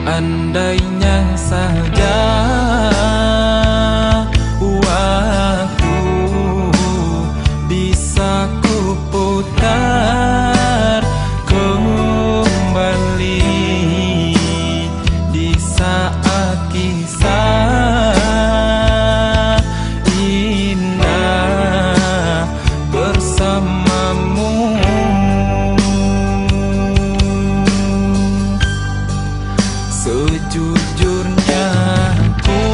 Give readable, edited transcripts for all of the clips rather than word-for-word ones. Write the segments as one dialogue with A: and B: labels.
A: Andainya saja waktu bisa ku putar kembali di saat kisah indah bersamamu. Sejujurnya ku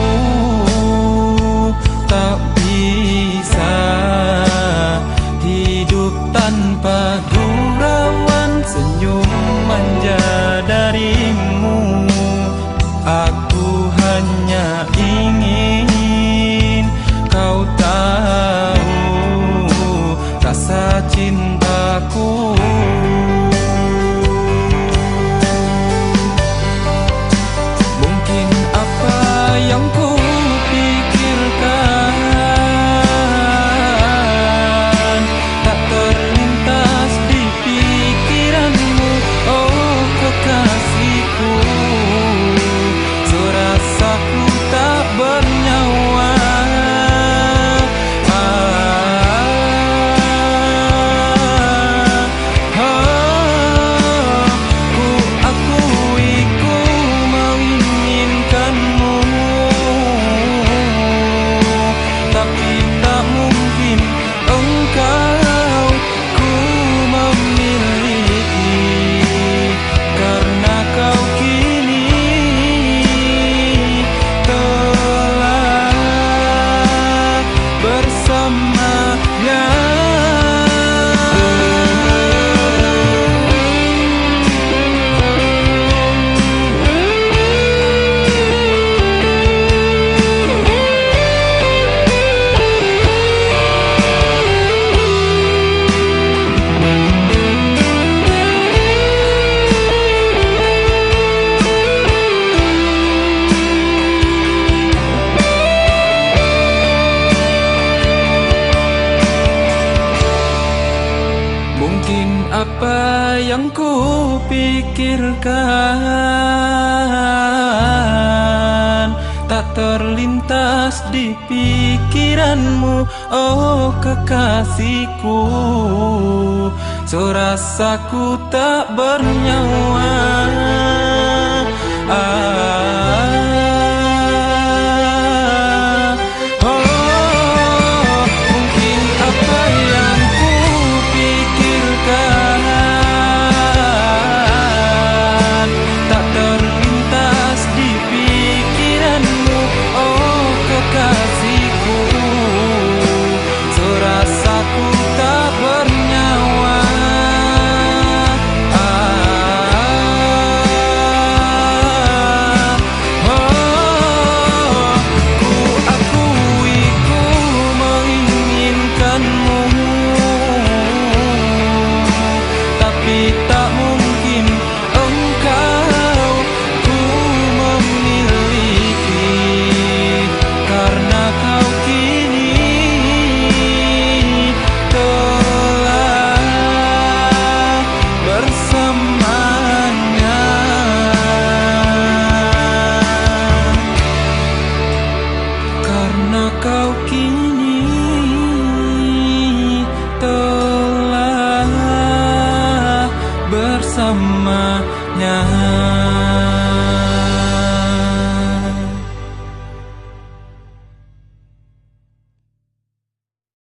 A: tak bisa hidup tanpa gurauan senyum manja darimu. Aku hanya ingin kau tahu rasa cintaku. Yang ku pikirkan tak terlintas di pikiranmu, oh kekasihku. Serasaku tak bernyawa. Ku akui ku menginginkanmu, tapi tak mungkin engkau ku memiliki, karena kau kini telah bersamanya. Mungkin apa yang ku pikirkan tak terlintas di pikiranmu, oh kekasihku. Serasaku tak bernyawa. Karena kau kini telah bersamanya.